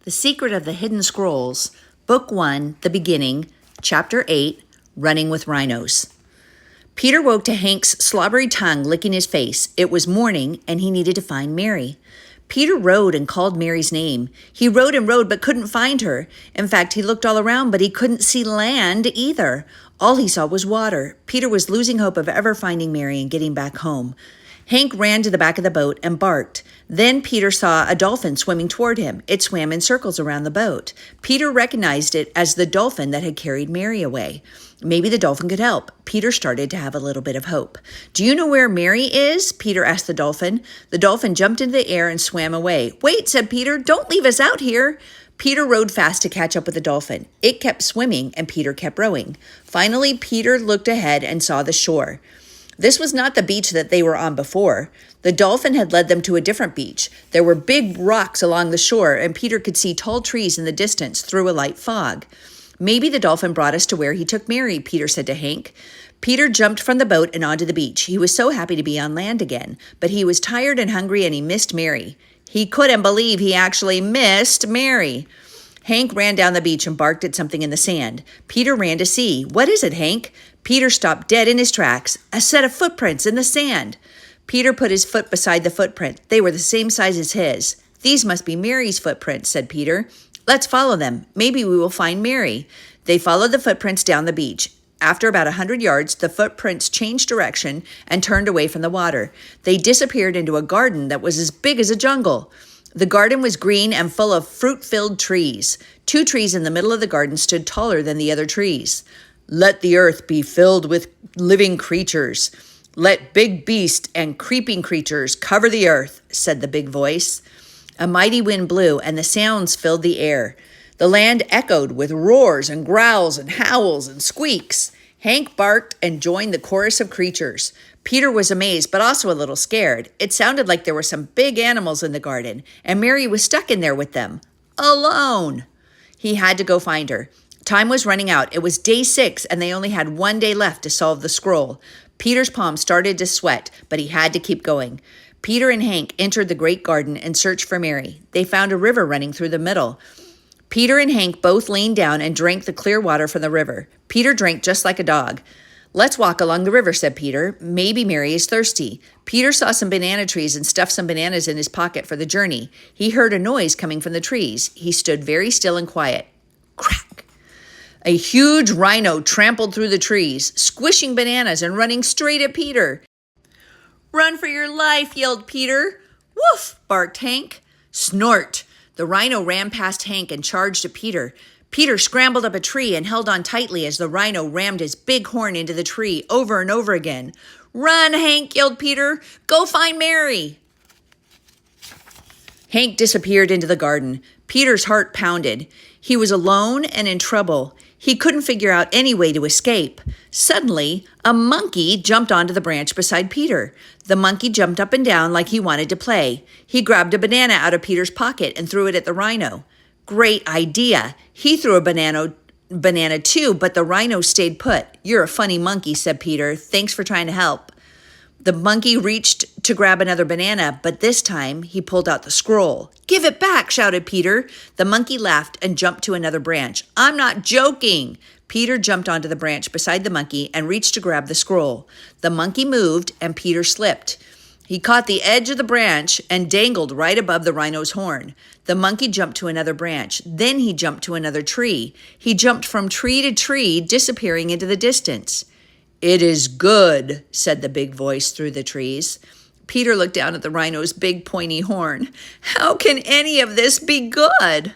The Secret of the Hidden Scrolls, Book 1, The Beginning, Chapter 8, Running with Rhinos. Peter woke to Hank's slobbery tongue licking his face. It was morning, and he needed to find Mary. Peter rowed and called Mary's name. He rowed and rowed but couldn't find her. In fact, he looked all around, but he couldn't see land either. All he saw was water. Peter was losing hope of ever finding Mary and getting back home. Hank ran to the back of the boat and barked. Then Peter saw a dolphin swimming toward him. It swam in circles around the boat. Peter recognized it as the dolphin that had carried Mary away. Maybe the dolphin could help. Peter started to have a little bit of hope. "Do you know where Mary is?" Peter asked the dolphin. The dolphin jumped into the air and swam away. "Wait," said Peter. "Don't leave us out here." Peter rowed fast to catch up with the dolphin. It kept swimming, and Peter kept rowing. Finally, Peter looked ahead and saw the shore. This was not the beach that they were on before. The dolphin had led them to a different beach. There were big rocks along the shore, and Peter could see tall trees in the distance through a light fog. "Maybe the dolphin brought us to where he took Mary," Peter said to Hank. Peter jumped from the boat and onto the beach. He was so happy to be on land again, but he was tired and hungry, and he missed Mary. He couldn't believe he actually missed Mary. Hank ran down the beach and barked at something in the sand. Peter ran to see. "What is it, Hank?" Peter stopped dead in his tracks. "A set of footprints in the sand." Peter put his foot beside the footprint. They were the same size as his. "These must be Mary's footprints," said Peter. "Let's follow them. Maybe we will find Mary." They followed the footprints down the beach. After about 100 yards, the footprints changed direction and turned away from the water. They disappeared into a garden that was as big as a jungle. The garden was green and full of fruit-filled trees. 2 trees in the middle of the garden stood taller than the other trees. "Let the earth be filled with living creatures. Let big beasts and creeping creatures cover the earth," said the big voice. A mighty wind blew, and the sounds filled the air. The land echoed with roars and growls and howls and squeaks. Hank barked and joined the chorus of creatures. Peter was amazed, but also a little scared. It sounded like there were some big animals in the garden, and Mary was stuck in there with them, alone. He had to go find her. Time was running out. It was day 6, and they only had 1 day left to solve the scroll. Peter's palms started to sweat, but he had to keep going. Peter and Hank entered the great garden and searched for Mary. They found a river running through the middle. Peter and Hank both leaned down and drank the clear water from the river. Peter drank just like a dog. "Let's walk along the river," said Peter. "Maybe Mary is thirsty." Peter saw some banana trees and stuffed some bananas in his pocket for the journey. He heard a noise coming from the trees. He stood very still and quiet. Crack! A huge rhino trampled through the trees, squishing bananas and running straight at Peter. "Run for your life," yelled Peter. "Woof," barked Hank. Snort! The rhino ran past Hank and charged at Peter. Peter scrambled up a tree and held on tightly as the rhino rammed his big horn into the tree over and over again. "Run, Hank," yelled Peter. "Go find Mary." Hank disappeared into the garden. Peter's heart pounded. He was alone and in trouble. He couldn't figure out any way to escape. Suddenly, a monkey jumped onto the branch beside Peter. The monkey jumped up and down like he wanted to play. He grabbed a banana out of Peter's pocket and threw it at the rhino. Great idea. He threw a banana too, but the rhino stayed put. "You're a funny monkey," said Peter. "Thanks for trying to help." The monkey reached to grab another banana, but this time he pulled out the scroll. "Give it back," shouted Peter. The monkey laughed and jumped to another branch. "I'm not joking." Peter jumped onto the branch beside the monkey and reached to grab the scroll. The monkey moved and Peter slipped. He caught the edge of the branch and dangled right above the rhino's horn. The monkey jumped to another branch. Then he jumped to another tree. He jumped from tree to tree, disappearing into the distance. "It is good," said the big voice through the trees. Peter looked down at the rhino's big pointy horn. "How can any of this be good?"